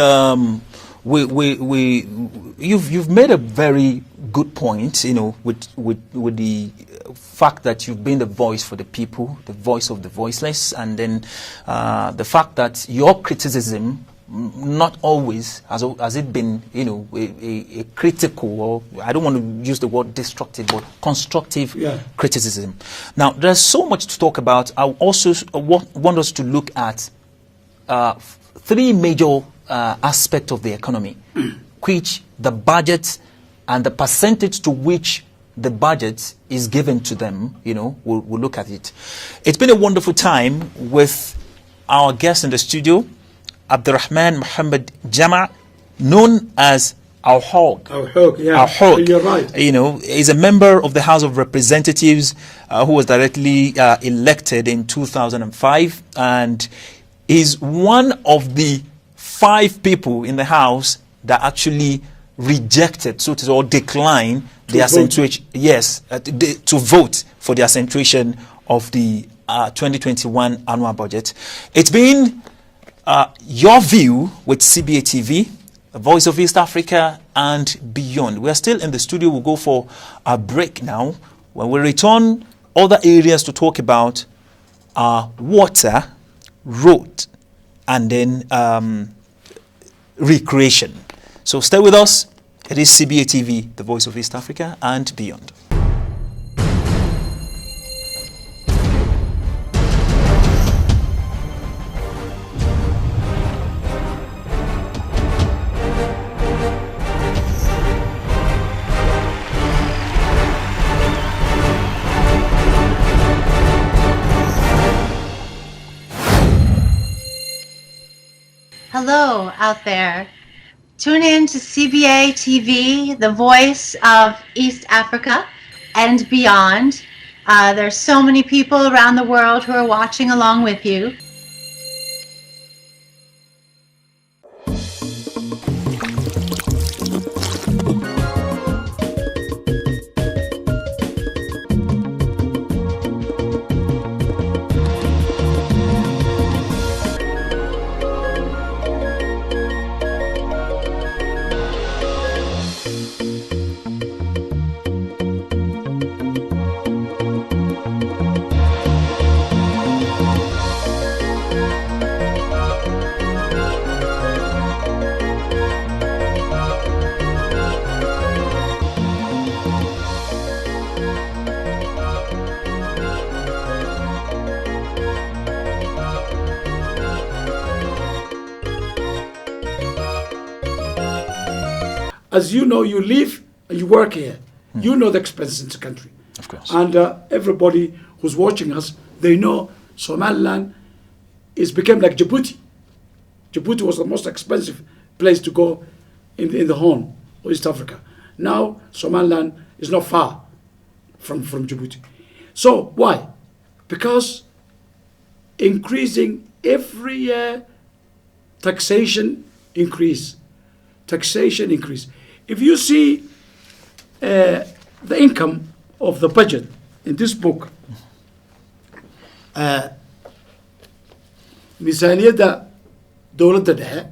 You've made a very good point, with the fact that you've been the voice for the people, the voice of the voiceless, and then the fact that your criticism, not always has it been, a critical, or I don't want to use the word destructive, but constructive criticism. Now, there's so much to talk about. I also want us to look at three major aspects of the economy, which the budget and the percentage to which the budget is given to them, we'll look at it. It's been a wonderful time with our guest in the studio, Abdurrahman Muhammad Jama, known as Our Hawk. Our Hawk, yeah. Our Hawk. You're right. He's a member of the House of Representatives who was directly elected in 2005, and is one of the 5 people in the House that actually rejected, so to say, or declined the accentuation, to vote for the accentuation of the 2021 annual budget. It's been your view with CBAtv, the Voice of East Africa and beyond. We're still in the studio. We'll go for a break now. When we return, other areas to talk about are water, road, and then recreation. So stay with us. It is CBAtv, the Voice of East Africa and beyond. Hello out there. Tune in to CBAtv, the Voice of East Africa and beyond. There's so many people around the world who are watching along with you. As you know, you live and you work here. You know the expenses in the country. Of course. And everybody who's watching us, they know Somaliland it became like Djibouti. Djibouti was the most expensive place to go in the Horn of East Africa. Now Somaliland is not far from Djibouti. So why? Because increasing every year, taxation increase. If you see the income of the budget in this book, ميزانية دولة دحة,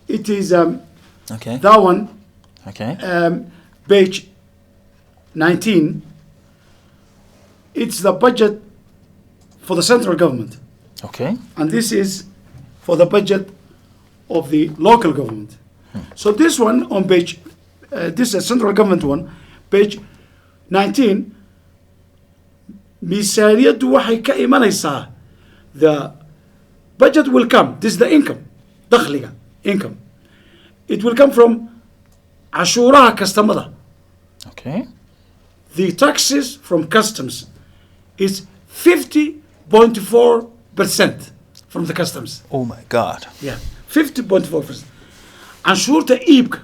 it is Okay. that one, Okay. page 19. It's the budget for the central government, Okay. and this is for the budget of the local government. So this one on page, this is central government one, page 19. ميزانية waxay ka imanaysaa, the budget will come, this is the income, dakhliga, income. It will come from cashuuraha kastamada. Okay. The taxes from customs is 50.4% from the customs. Oh my God. Yeah, 50.4%. Anshuurta iibka,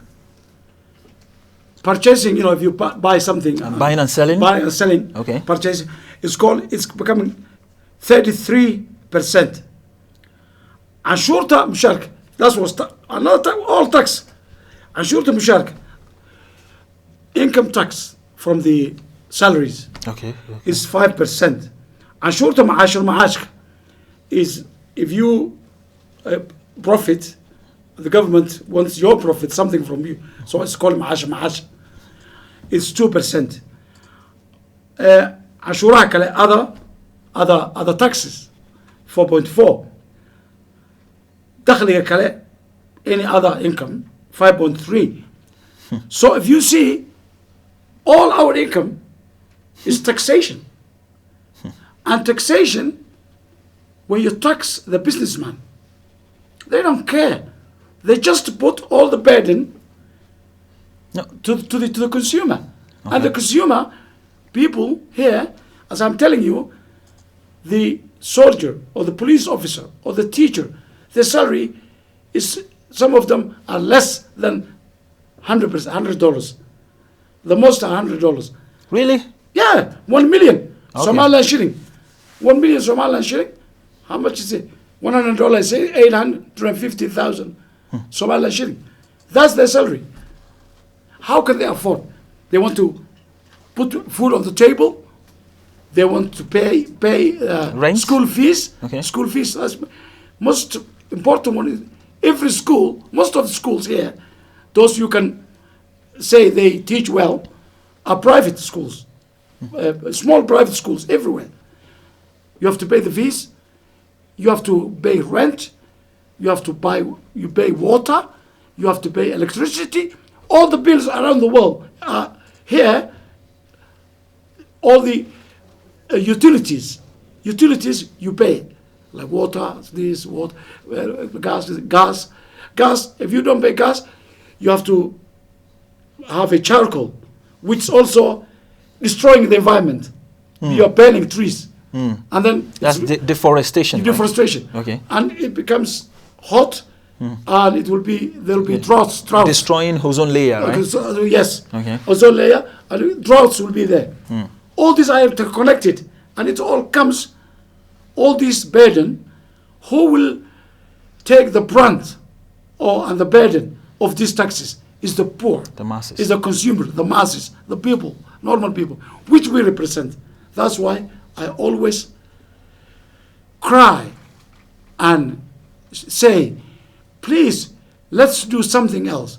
purchasing, if you buy something, Buying and selling. buying and selling, Okay. purchasing, it's becoming 33%. Anshuurta musharka, that was all tax. Anshuurta musharka, income tax from the salaries, Okay. is 5%. Anshuurta maash al-maash is if you profit, the government wants your profit, something from you, so it's called maash al-maash. It's 2%. Anshuuraha kale, other taxes, 4.4. Dakhliga kale, any other income, 5.3. So if you see, all our income is taxation. And taxation, when you tax the businessman, they don't care. They just put all the burden No. to the consumer. Okay. And the consumer, people here, as I'm telling you, the soldier or the police officer or the teacher, their salary is, some of them are less than $100. The most are $100. Really? Yeah, 1 million Okay. Somaliland shilling. 1 million Somaliland shilling. How much is it? $100 is 850,000 Somaliland shilling. That's their salary. How can they afford? They want to put food on the table. They want to pay Rent? school fees. Okay. School fees. That's most important one. Is every school, most of the schools here, those you can say they teach well, are private schools. Small private schools everywhere. You have to pay the fees. You have to pay rent. You have to pay water. You have to pay electricity. All the bills around the world are here. All the utilities you pay, like water, this, water, gas. If you don't pay gas, you have to have a charcoal, which also destroying the environment. You are burning trees, and then That's deforestation. right? deforestation. Okay. And it becomes hot, and there will be droughts. Destroying ozone layer, right? Okay, so, yes. Okay. Ozone layer, and droughts will be there. All these are interconnected, and it all comes, all this burden, who will take the brunt and the burden of these taxes is the poor. The masses. Is the consumer, the masses, the people, normal people, which we represent. That's why I always cry and say, please, let's do something else.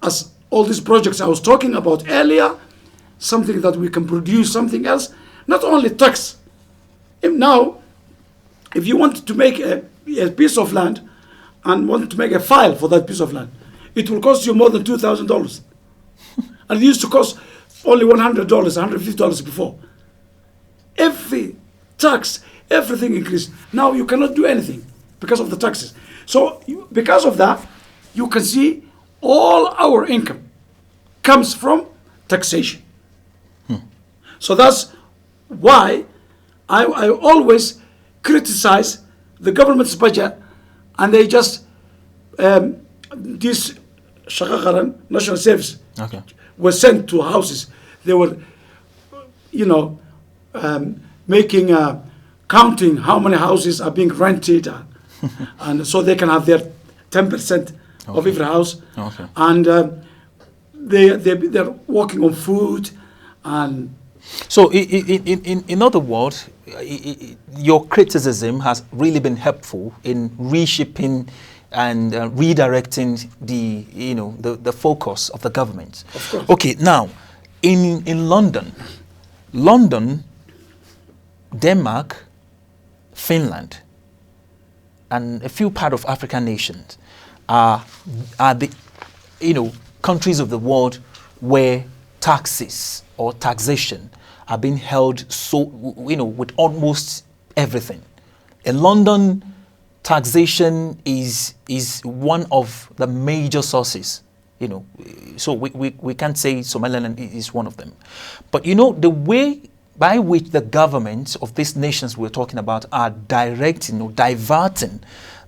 As all these projects I was talking about earlier, something that we can produce, something else, not only tax. If you want to make a piece of land and want to make a file for that piece of land, it will cost you more than $2,000. And it used to cost only $100, $150 before. Every tax, everything increased. Now you cannot do anything because of the taxes. So because of that, you can see all our income comes from taxation. So that's why I always criticize the government's budget, and they just this Shaqaqaran National Service was sent to houses. They were, making counting how many houses are being rented, and so they can have their 10% of every house, and they're working on food and. So, in other words, your criticism has really been helpful in reshaping and redirecting the focus of the government. Of course. Okay, now in London, Denmark, Finland, and a few part of African nations are the countries of the world where taxes or taxation are being held with almost everything. In London, taxation is one of the major sources, so we can't say Somaliland is one of them. But the way by which the governments of these nations we're talking about are directing or diverting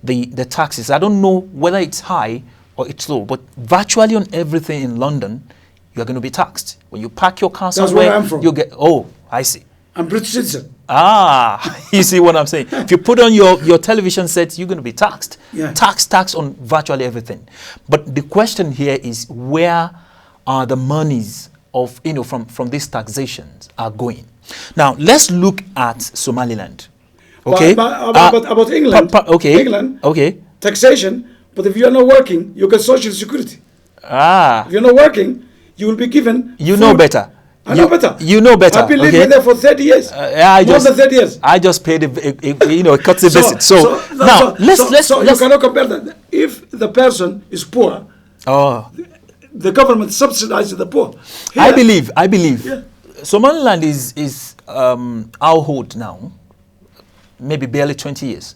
the taxes, I don't know whether it's high or it's low, but virtually on everything in London, you're going to be taxed. When you park your car somewhere, that's where I'm from. You get, oh, I see. I'm British citizen. You see what I'm saying? If you put on your television set, you're going to be taxed. Yeah. Tax on virtually everything. But the question here is, where are the monies of, from these taxations are going? Now, let's look at Somaliland. Okay? About England. Okay. England. Okay. Taxation, but if you're not working, you get social security. If you're not working, you will be given You know better. I know better. You know better. I've been living there for 30 years. More than 30 years. I just paid a courtesy visit. So let's you cannot compare that. If the person is poor, the government subsidizes the poor. Here, I believe. Yeah. Somaliland is our hold now, maybe barely 20 years.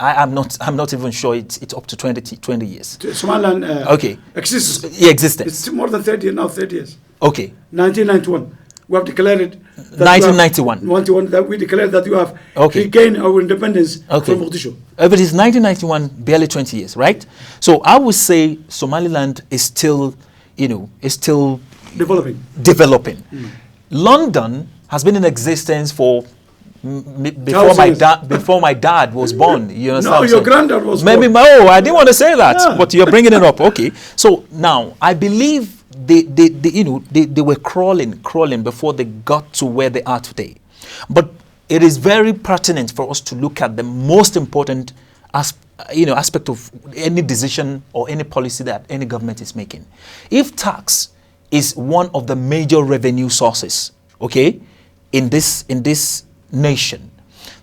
I'm not even sure it's up to 20 years. Somaliland exists. Yeah, existed. It's more than 30 now, 30 years. Okay. 1991. We have declared 1991. That we declared that you have Okay. regained our independence from Mogadishu. If it is 1991, barely 20 years, right? So I would say Somaliland is still, developing. London has been in existence for before my dad was born. You understand? No, your granddad was born. I didn't want to say that, but you're bringing it up. Okay. So now I believe they were crawling before they got to where they are today. But it is very pertinent for us to look at the most important aspect of any decision or any policy that any government is making. If tax is one of the major revenue sources, okay, in this nation,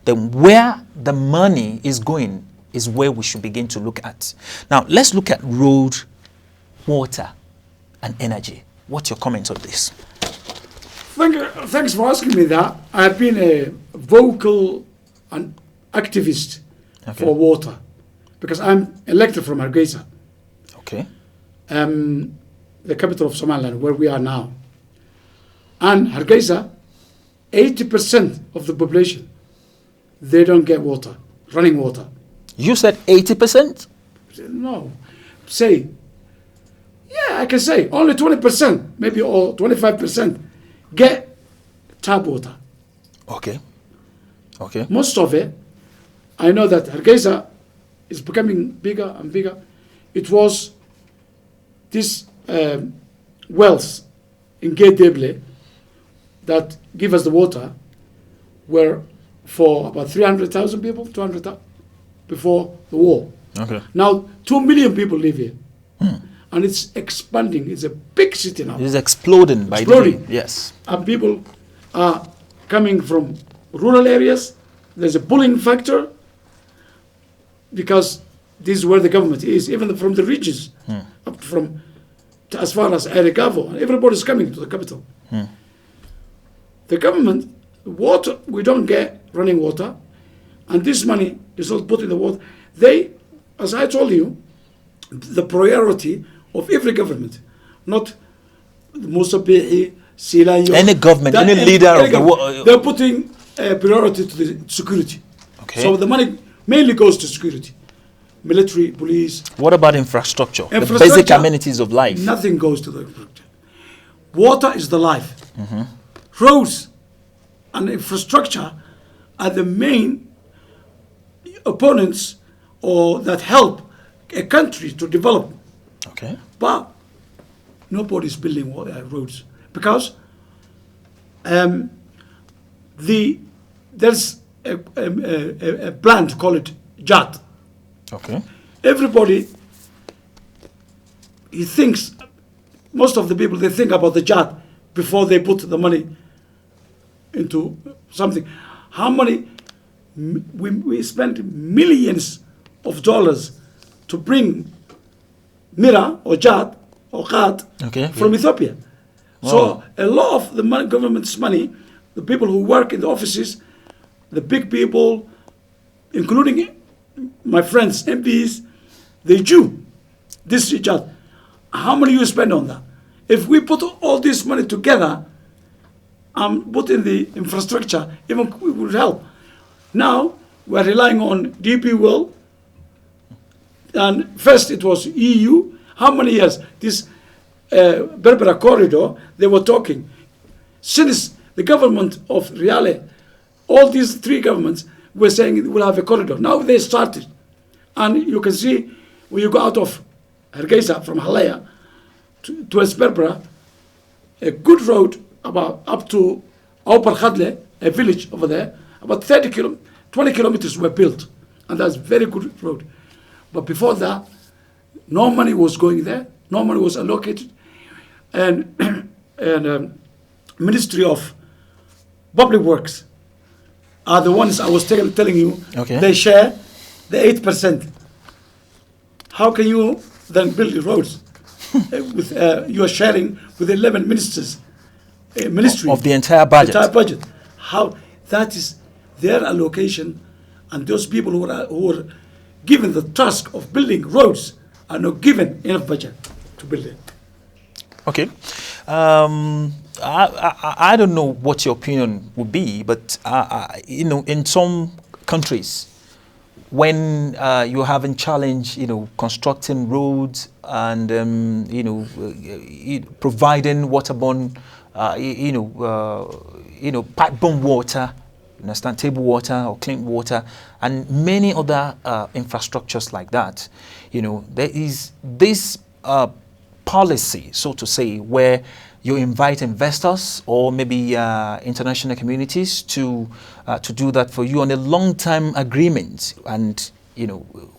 then where the money is going is where we should begin to look at. Now, let's look at road, water, and energy. What's your comment on this? Thanks for asking me that. I've been a vocal and activist for water because I'm elected from Hargeisa. Okay. The capital of Somaliland, where we are now. And Hargeisa, 80% of the population, they don't get water, running water. You said 80%? No. I can say only 20%, maybe or 25% get tap water. Okay. Most of it, I know that Hargeisa is becoming bigger and bigger. It was this wells in Gate Deble that give us the water were for about 300,000 people, 200,000 before the war. Okay. Now 2 million people live here. And it's expanding. It's a big city now. It's exploding by the day. Yes. And people are coming from rural areas. There's a pulling factor because this is where the government is, even from the regions, up from as far as Erigavo, and everybody's coming to the capital. The government, water, we don't get running water, and this money is not put in the water. They, as I told you, the priority of every government, not Musa Bihi, Silanyo. Any government, any leader of the world. They're putting priority to the security. Okay. So the money mainly goes to security, military, police. What about infrastructure? The Infrastructure, basic amenities of life. Nothing goes to the infrastructure. Water is the life. Roads and infrastructure are the main opponents or that help a country to develop. Okay. But nobody's building roads because there's a plant, call it JAT. Okay. Everybody, most of the people, they think about the JAT before they put the money into something. How many, we spent millions of dollars to bring Mira or JAT or Khat from Ethiopia. Wow. So a lot of the government's money, the people who work in the offices, the big people, including my friends, MPs, they do this JAT. How many you spend on that? If we put all this money together and put in the infrastructure, even it would help. Now we're relying on DP World, and first it was EU. How many years? This Berbera corridor, they were talking. Since the government of Riale, all these three governments were saying we'll have a corridor. Now they started. And you can see when you go out of Hargeisa from Halaya towards Berbera, a good road about up to Aupar Khadle, a village over there, about 20 kilometers were built. And that's a very good road. But before that, no money was going there, no money was allocated. And Ministry of Public Works are the ones I was telling you, they share the 8%. How can you then build the roads? You are sharing with 11 ministers, ministry. Of the entire budget. The entire budget. How, that is their allocation, and those people who are given the task of building roads are not given enough budget to build it. Okay. I don't know what your opinion would be, but in some countries, when you're having challenge, constructing roads and providing waterborne, pipe-borne water, understand, table water or clean water, and many other infrastructures like that, there is this policy, so to say, where you invite investors or maybe international communities to do that for you on a long-term agreement. And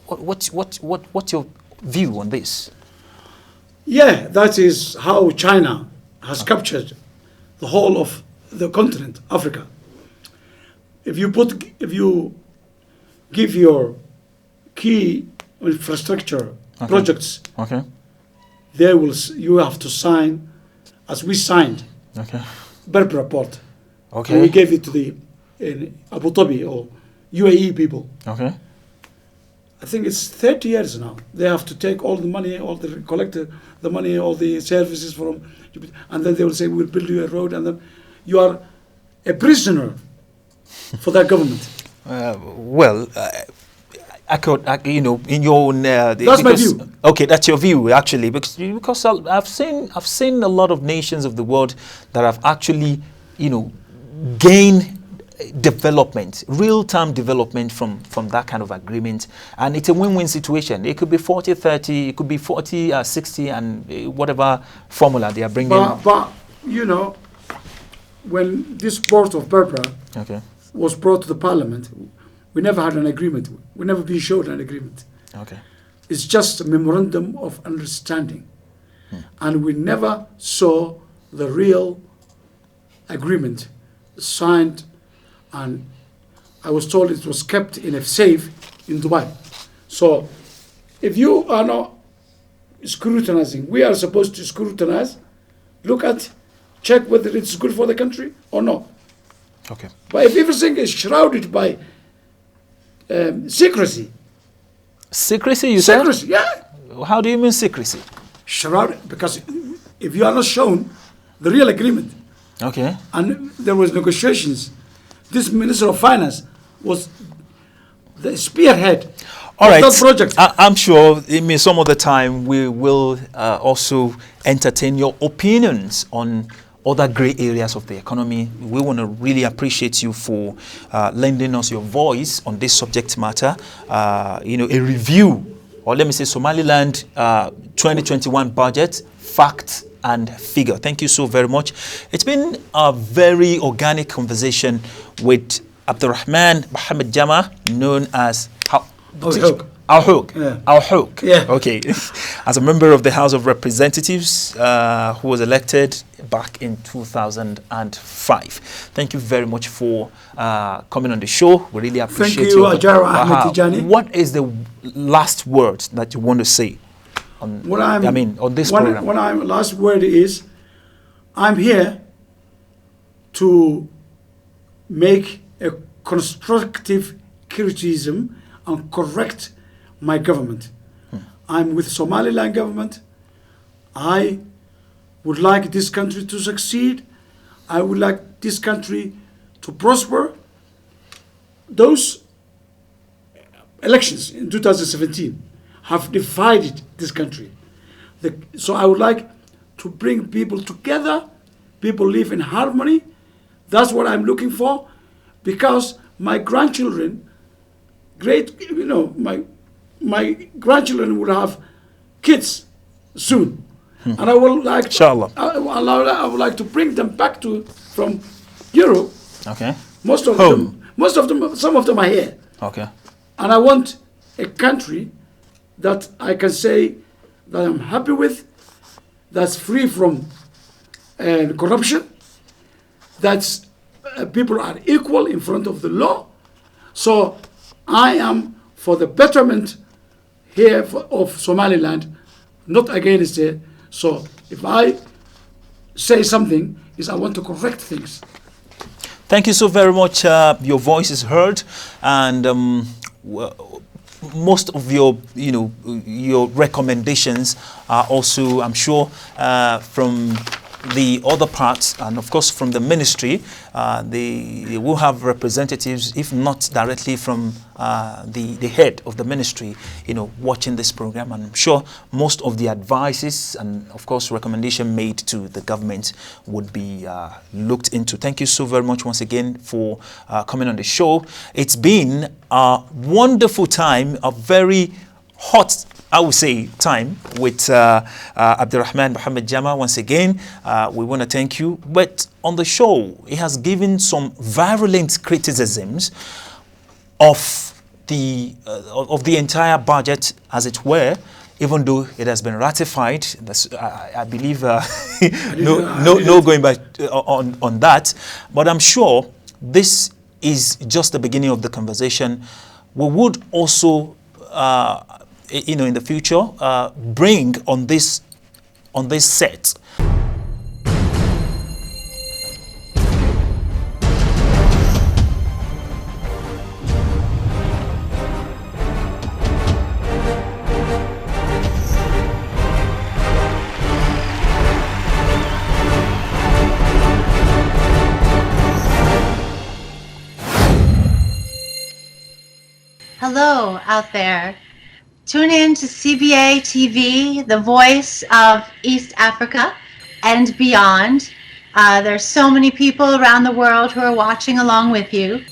what's your view on this? Yeah, that is how China has captured the whole of the continent, Africa. If you give your key infrastructure projects, you have to sign, as we signed, Berbera Port. And we gave it to the Abu Dhabi or UAE people. I think it's 30 years now. They have to take all the money, collect the money, all the services from, and then they will say, we'll build you a road, and then you are a prisoner for that government. In your own. That's my view. Okay, that's your view, actually, because I've seen a lot of nations of the world that have actually, gained development, real-time development from that kind of agreement, and it's a win-win situation. It could be 40-30, it could be 40-60, and whatever formula they are bringing. But when this port of Berbera was brought to the parliament, we never had an agreement. We never been showed an agreement. It's just a memorandum of understanding. And we never saw the real agreement signed, and I was told it was kept in a safe in Dubai. So if you are not scrutinizing, we are supposed to scrutinize, check whether it's good for the country or not. But if everything is shrouded by secrecy. Secrecy, you said? Secrecy, yeah. How do you mean secrecy? Shrouded, because if you are not shown the real agreement, and there was negotiations this Minister of Finance was the spearhead All of right. that project. I'm sure some of the time we will also entertain your opinions on other great areas of the economy. We want to really appreciate you for lending us your voice on this subject matter. A review, or let me say Somaliland 2021 budget, fact and figure. Thank you so very much. It's been a very organic conversation with Abdurrahman Mohammed Jama, known as Al-Hug. Yeah. Al-Hug. Yeah. Okay. As a member of the House of Representatives, who was elected back in 2005. Thank you very much for coming on the show. We really appreciate Thank you, Ajara Ahmed Tijani. What is the last word that you want to say on this program? Last word is, I'm here to make a constructive criticism and correct my government. I'm with Somaliland government. I would like this country to succeed. I would like this country to prosper. Those elections in 2017 have divided this country. So I would like to bring people together. People live in harmony. That's what I'm looking for, because my grandchildren, my grandchildren will have kids soon, and I would like, Inshallah. I would like to bring them back from Europe. Okay. Most of them, some of them are here. Okay. And I want a country that I can say that I'm happy with, that's free from corruption, that's people are equal in front of the law. So I am for the betterment here of Somaliland, not against it. So if I say something, is I want to correct things. Thank you so very much. Your voice is heard, and most of your recommendations are also, I'm sure, from the other parts, and of course from the ministry. They will have representatives, if not directly from the head of the ministry, watching this program. And I'm sure most of the advices and of course recommendation made to the government would be looked into. Thank you so very much once again for coming on the show. It's been a wonderful time, a very hot, I would say, time with Abdurrahman Mohammed Jama. Once again, we want to thank you. But on the show, he has given some virulent criticisms of the entire budget, as it were, even though it has been ratified. I believe no going back on that. But I'm sure this is just the beginning of the conversation. We would also in the future, bring on this set. Hello out there. Tune in to CBAtv, the voice of East Africa and beyond. There's so many people around the world who are watching along with you.